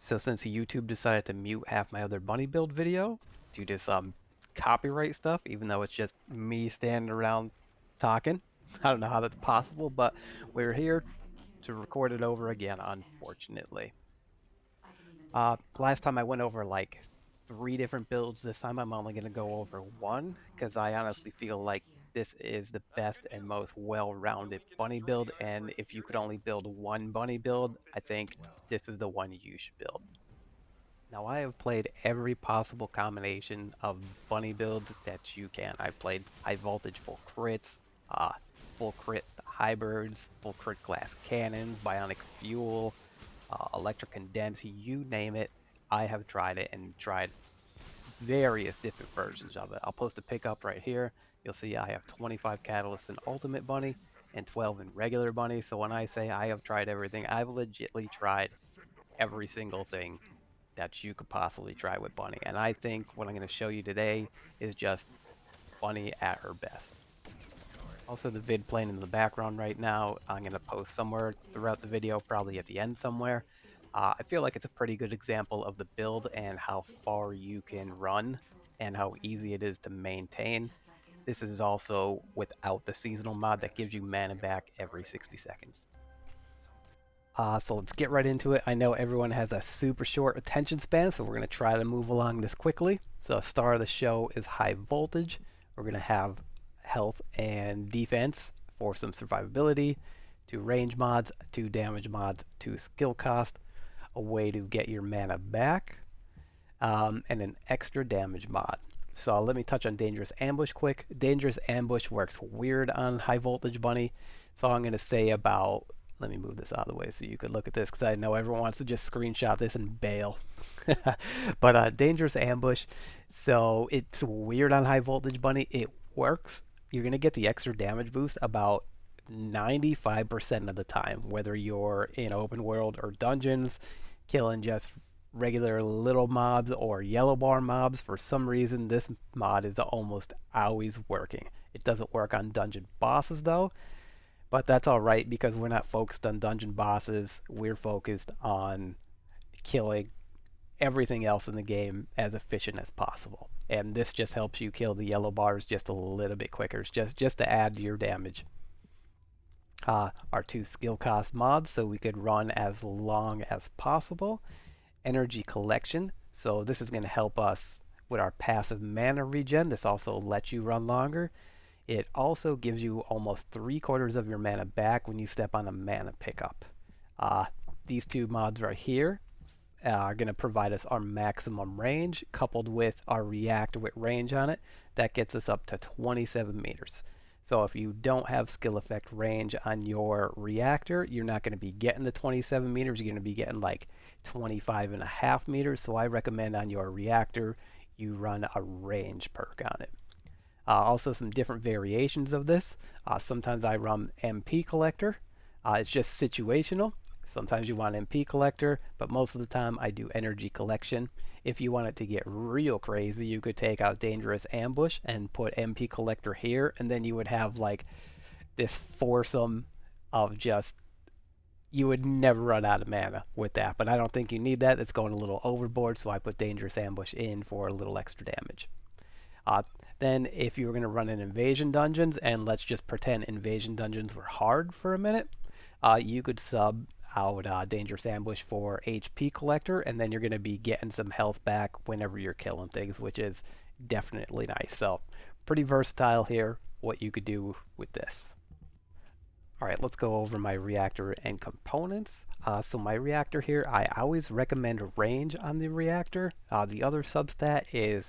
So since YouTube decided to mute half my other bunny build video due to some copyright stuff, even though it's just me standing around talking, I don't know how that's possible, but we're here to record it over again, unfortunately. Last time I went over like 3 different builds. This time I'm only going to go over one because I honestly feel like this is the best and most well-rounded bunny build. And if you could only build one bunny build, I think this is the one you should build. Now I have played every possible combination of bunny builds that you can. I've played high voltage full crits, full crit hybrids, full crit glass cannons, bionic fuel, electric condense, you name it. I have tried it and tried various different versions of it. I'll post a pickup right here. You'll see I have 25 catalysts in Ultimate Bunny and 12 in regular Bunny. So when I say I have tried everything, I've legitly tried every single thing that you could possibly try with Bunny. And I think what I'm going to show you today is just Bunny at her best. Also, the vid playing in the background right now, I'm going to post somewhere throughout the video, probably at the end somewhere. I feel like it's a pretty good example of the build and how far you can run and how easy it is to maintain. This is also without the seasonal mod that gives you mana back every 60 seconds. So let's get right into it. I know everyone has a super short attention span, so we're going to try to move along this quickly. So star of the show is high voltage. We're going to have health and defense for some survivability, 2 range mods, 2 damage mods, 2 skill cost, a way to get your mana back, and an extra damage mod. So let me touch on Dangerous Ambush quick. Dangerous Ambush works weird on high voltage bunny. So I'm going to say about, let me move this out of the way so you could look at this because I know everyone wants to just screenshot this and bail. But Dangerous Ambush, so it's weird on high voltage bunny. It works. You're going to get the extra damage boost about 95% of the time, whether you're in open world or dungeons, killing just regular little mobs or yellow bar mobs. For some reason, this mod is almost always working. It doesn't work on dungeon bosses though, but that's alright because we're not focused on dungeon bosses. We're focused on killing everything else in the game as efficient as possible. And this just helps you kill the yellow bars just a little bit quicker. It's just to add to your damage. Our 2 skill cost mods so we could run as long as possible. Energy collection, so this is going to help us with our passive mana regen. This also lets you run longer. It also gives you almost 3/4 of your mana back when you step on a mana pickup. These 2 mods right here are going to provide us our maximum range coupled with our reactor with range on it. That gets us up to 27 meters. So if you don't have skill effect range on your reactor, you're not going to be getting the 27 meters. You're going to be getting like 25.5 meters. So I recommend on your reactor you run a range perk on it. Also some different variations of this. Sometimes I run MP collector. It's just situational. Sometimes you want MP collector, but most of the time I do energy collection. If you want it to get real crazy, you could take out Dangerous Ambush and put MP collector here, and then you would have like this foursome of just, you would never run out of mana with that. But I don't think you need that. It's going a little overboard, so I put Dangerous Ambush in for a little extra damage. Then if you were going to run an Invasion Dungeons, and let's just pretend Invasion Dungeons were hard for a minute, you could sub out Dangerous Ambush for HP Collector, and then you're going to be getting some health back whenever you're killing things, which is definitely nice. So pretty versatile here, what you could do with this. Alright, let's go over my reactor and components. So my reactor here, I always recommend range on the reactor. The other substat is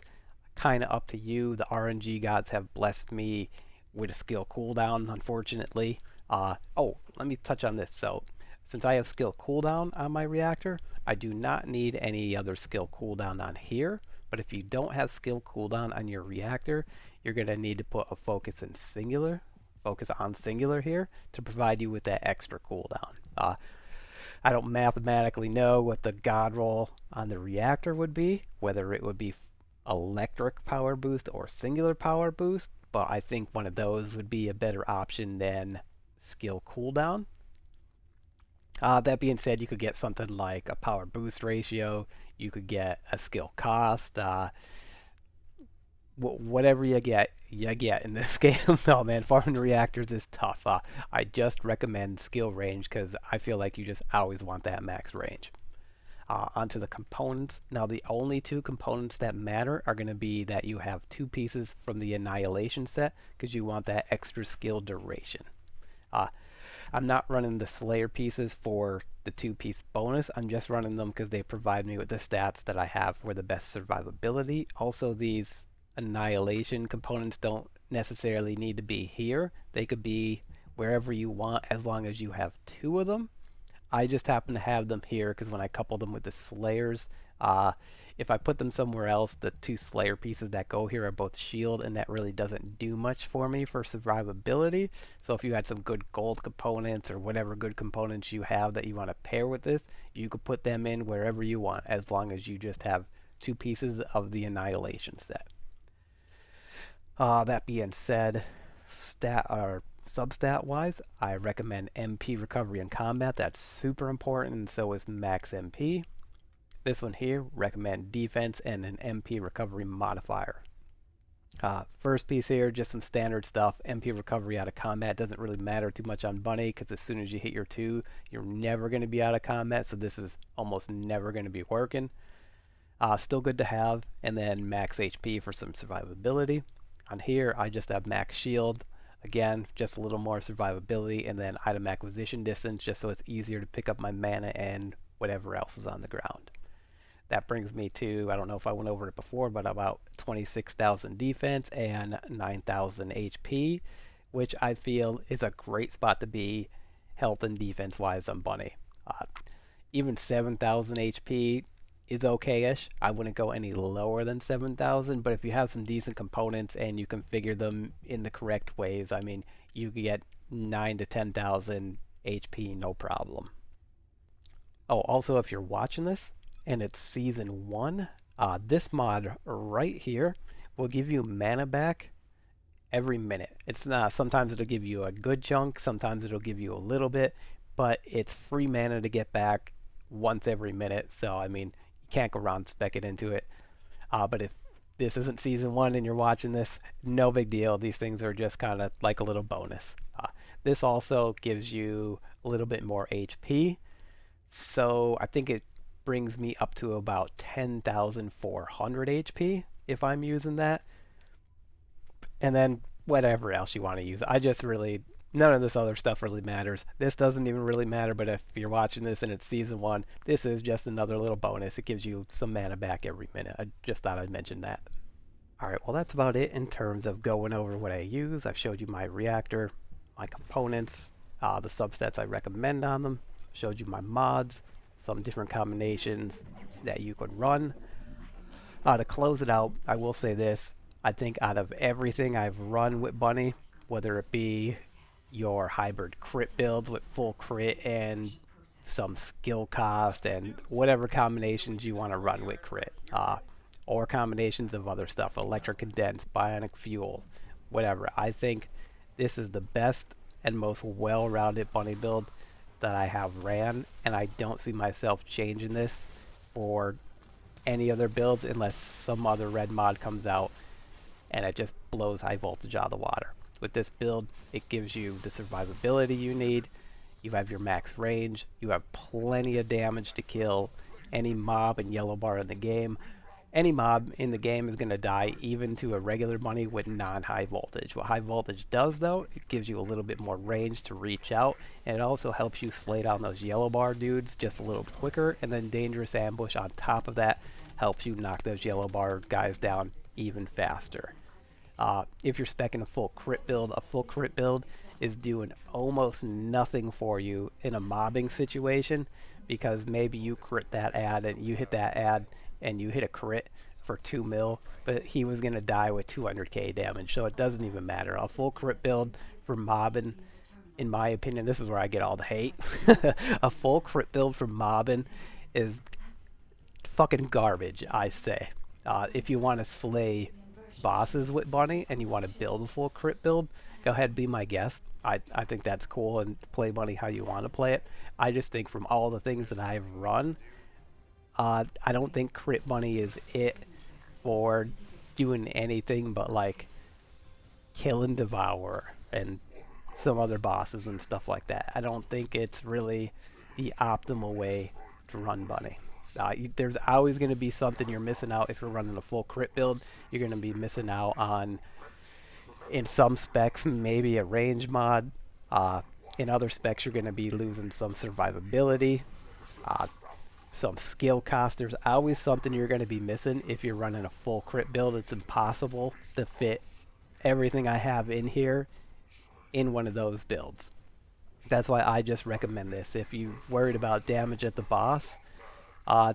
kind of up to you. The RNG gods have blessed me with a skill cooldown, unfortunately. Oh, let me touch on this. So since I have skill cooldown on my reactor, I do not need any other skill cooldown on here. But if you don't have skill cooldown on your reactor, you're going to need to put a focus on singular here to provide you with that extra cooldown. I don't mathematically know what the god roll on the reactor would be, whether it would be electric power boost or singular power boost, but I think one of those would be a better option than skill cooldown. That being said, you could get something like a power boost ratio. You could get a skill cost. Whatever you get in this game. No, man, farming reactors is tough. I just recommend skill range because I feel like you just always want that max range. Onto the components. Now, the only two components that matter are going to be that you have two pieces from the Annihilation set because you want that extra skill duration. Uh, I'm not running the Slayer pieces for the two-piece bonus. I'm just running them because they provide me with the stats that I have for the best survivability. Also, these Annihilation components don't necessarily need to be here. They could be wherever you want as long as you have two of them. I just happen to have them here because when I couple them with the Slayers, uh, if I put them somewhere else, the two Slayer pieces that go here are both shield, and that really doesn't do much for me for survivability. So if you had some good gold components or whatever good components you have that you want to pair with this, you could put them in wherever you want as long as you just have two pieces of the Annihilation set. That being said, stat or substat wise, I recommend MP recovery in combat. That's super important, and so is max MP. This one here, recommend defense and an MP recovery modifier. First piece here, just some standard stuff. MP recovery out of combat doesn't really matter too much on Bunny because as soon as you hit your 2, you're never going to be out of combat, so this is almost never going to be working. Still good to have, and then max HP for some survivability. On here, I just have max shield. Again, just a little more survivability, and then item acquisition distance, just so it's easier to pick up my mana and whatever else is on the ground. That brings me to, I don't know if I went over it before, but about 26,000 defense and 9,000 HP, which I feel is a great spot to be health and defense wise on Bunny. Even 7,000 HP is okay-ish. I wouldn't go any lower than 7,000, but if you have some decent components and you configure them in the correct ways, I mean, you can get 9 to 10,000 HP no problem. Oh, also, if you're watching this and it's season 1, this mod right here will give you mana back every minute. It's not, sometimes it'll give you a good chunk, sometimes it'll give you a little bit, but it's free mana to get back once every minute. So, I mean, you can't go around specking into it. But if this isn't season 1 and you're watching this, no big deal. These things are just kind of like a little bonus. This also gives you a little bit more HP. So I think it brings me up to about 10,400 HP if I'm using that. And then whatever else you want to use. I just really, none of this other stuff really matters. This doesn't even really matter, but if you're watching this and it's season 1, this is just another little bonus. It gives you some mana back every minute. I just thought I'd mention that. Alright, well that's about it in terms of going over what I use. I've showed you my reactor, my components, the subsets I recommend on them, showed you my mods, some different combinations that you could run. To close it out, I will say this. I think out of everything I've run with Bunny, whether it be your hybrid crit builds with full crit and some skill cost and whatever combinations you want to run with crit, or combinations of other stuff, electric condense, bionic fuel, whatever. I think this is the best and most well-rounded Bunny build that I have ran, and I don't see myself changing this for any other builds unless some other red mod comes out and it just blows high voltage out of the water. With this build, it gives you the survivability you need, you have your max range, you have plenty of damage to kill any mob and yellow bar in the game. Any mob in the game is going to die even to a regular Bunny with non-high voltage. What high voltage does though, it gives you a little bit more range to reach out, and it also helps you slay down those yellow bar dudes just a little quicker, and then dangerous ambush on top of that helps you knock those yellow bar guys down even faster. If you're speccing a full crit build is doing almost nothing for you in a mobbing situation, because maybe you crit that ad and you hit that ad and you hit a crit for 2 mil, but he was going to die with 200k damage, so it doesn't even matter. A full crit build for mobbing, in my opinion, this is where I get all the hate. A full crit build for mobbing is fucking garbage, I say. If you want to slay bosses with Bunny and you want to build a full crit build, go ahead, be my guest. I think that's cool and play bunny how you want to play it. I just think from all the things that I've run, I don't think crit bunny is it for doing anything but like kill and devour and some other bosses and stuff like that. I don't think it's really the optimal way to run bunny. There's always going to be something you're missing out if you're running a full crit build. You're going to be missing out on, in some specs, maybe a range mod. In other specs, you're going to be losing some survivability, uh, some skill cost. There's always something you're going to be missing if you're running a full crit build. It's impossible to fit everything I have in here in one of those builds. That's why I just recommend this. If you're worried about damage at the boss, uh,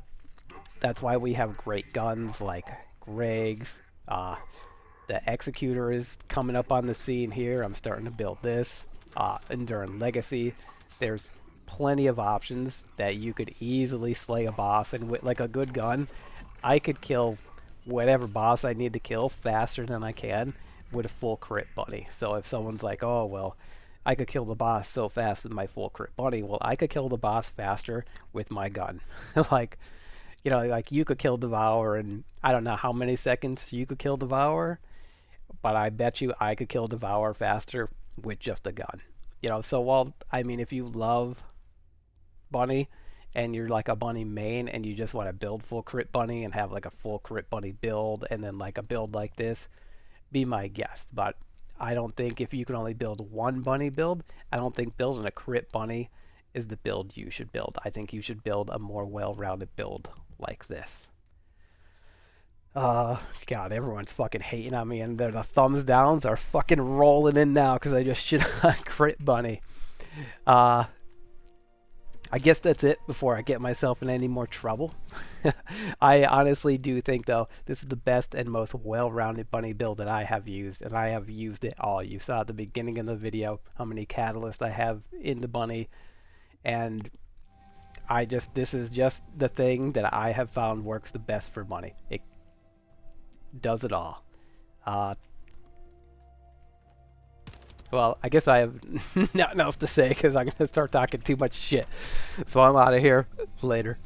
that's why we have great guns like Greg's. The Executor is coming up on the scene here. I'm starting to build this. Enduring Legacy. There's plenty of options that you could easily slay a boss, and with like a good gun, I could kill whatever boss I need to kill faster than I can with a full crit bunny. So if someone's like, oh well, I could kill the boss so fast with my full crit bunny, well, I could kill the boss faster with my gun. Like, you know, like you could kill Devour in I don't know how many seconds you could kill Devour, but I bet you I could kill Devour faster with just a gun. You know, so while I mean, if you love bunny and you're like a bunny main and you just want to build full crit bunny and have like a full crit bunny build and then like a build like this, be my guest. But I don't think if you can only build one bunny build, I don't think building a crit bunny is the build you should build. I think you should build a more well-rounded build like this. God, everyone's fucking hating on me, and the thumbs downs are fucking rolling in now because I just shit on crit bunny. I guess that's it before I get myself in any more trouble. I honestly do think, though, this is the best and most well-rounded bunny build that I have used, and I have used it all. You saw at the beginning of the video how many catalysts I have in the bunny, and this is just the thing that I have found works the best for bunny. It does it all. Well, I guess I have nothing else to say because I'm going to start talking too much shit. So I'm out of here. Later.